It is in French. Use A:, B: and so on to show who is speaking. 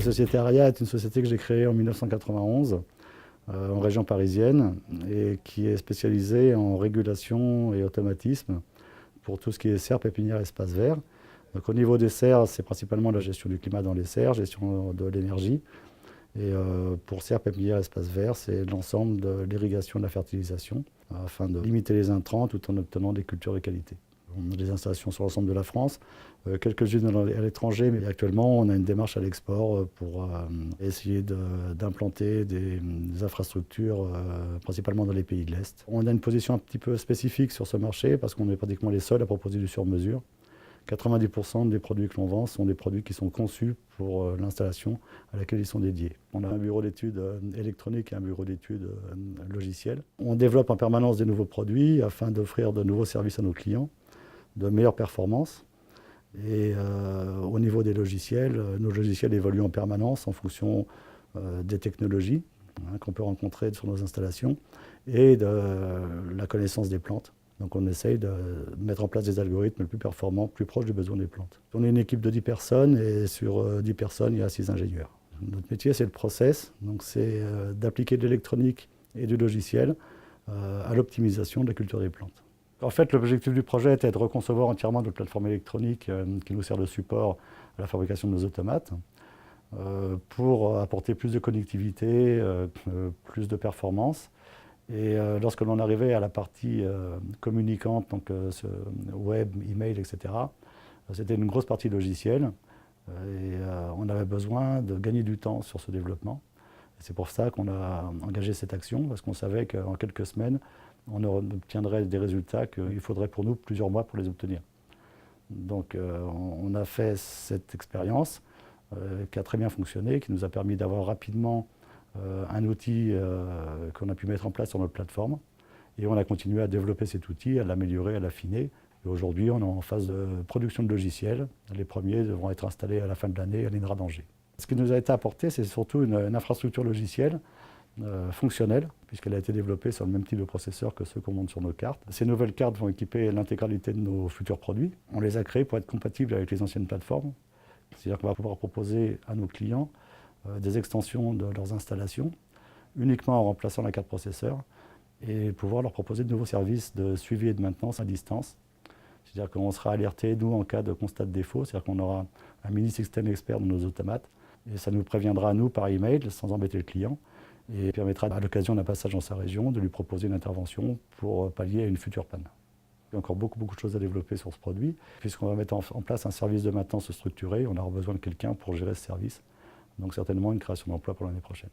A: La société Aria est une société que j'ai créée en 1991 en région parisienne et qui est spécialisée en régulation et automatisme pour tout ce qui est serres, pépinières, espaces verts. Donc, au niveau des serres, c'est principalement la gestion du climat dans les serres, gestion de l'énergie. Et pour serres, pépinières, espaces verts, c'est l'ensemble de l'irrigation et de la fertilisation afin de limiter les intrants tout en obtenant des cultures de qualité. On a des installations sur l'ensemble de la France, quelques-unes à l'étranger, mais actuellement on a une démarche à l'export pour essayer d'implanter des infrastructures principalement dans les pays de l'Est. On a une position un petit peu spécifique sur ce marché parce qu'on est pratiquement les seuls à proposer du sur-mesure. 90% des produits que l'on vend sont des produits qui sont conçus pour l'installation à laquelle ils sont dédiés. On a un bureau d'études électroniques et un bureau d'études logicielles. On développe en permanence des nouveaux produits afin d'offrir de nouveaux services à nos clients, de meilleures performances. Et au niveau des logiciels, nos logiciels évoluent en permanence en fonction des technologies qu'on peut rencontrer sur nos installations et de la connaissance des plantes. Donc on essaye de mettre en place des algorithmes plus performants, plus proches du besoin des plantes. On est une équipe de 10 personnes et sur 10 personnes, il y a 6 ingénieurs. Notre métier, c'est le process, donc c'est d'appliquer de l'électronique et du logiciel à l'optimisation de la culture des plantes. En fait, l'objectif du projet était de reconcevoir entièrement notre plateforme électronique qui nous sert de support à la fabrication de nos automates pour apporter plus de connectivité, plus de performance. Et lorsque l'on arrivait à la partie communicante, donc web, email, etc., c'était une grosse partie logicielle. Et on avait besoin de gagner du temps sur ce développement. C'est pour ça qu'on a engagé cette action, parce qu'on savait qu'en quelques semaines, on obtiendrait des résultats qu'il faudrait pour nous plusieurs mois pour les obtenir. Donc on a fait cette expérience qui a très bien fonctionné, qui nous a permis d'avoir rapidement un outil qu'on a pu mettre en place sur notre plateforme. Et on a continué à développer cet outil, à l'améliorer, à l'affiner. Et aujourd'hui, on est en phase de production de logiciels. Les premiers devront être installés à la fin de l'année à l'INRA d'Angers. Ce qui nous a été apporté, c'est surtout une infrastructure logicielle fonctionnelle, puisqu'elle a été développée sur le même type de processeur que ceux qu'on monte sur nos cartes. Ces nouvelles cartes vont équiper l'intégralité de nos futurs produits. On les a créés pour être compatibles avec les anciennes plateformes. C'est-à-dire qu'on va pouvoir proposer à nos clients des extensions de leurs installations, uniquement en remplaçant la carte processeur, et pouvoir leur proposer de nouveaux services de suivi et de maintenance à distance. C'est-à-dire qu'on sera alerté, nous, en cas de constat de défaut, c'est-à-dire qu'on aura un mini-système expert dans nos automates, et ça nous préviendra, nous, par email, sans embêter le client, et permettra, à l'occasion d'un passage dans sa région, de lui proposer une intervention pour pallier à une future panne. Il y a encore beaucoup de choses à développer sur ce produit, puisqu'on va mettre en place un service de maintenance structuré, on aura besoin de quelqu'un pour gérer ce service. Donc certainement une création d'emplois pour l'année prochaine.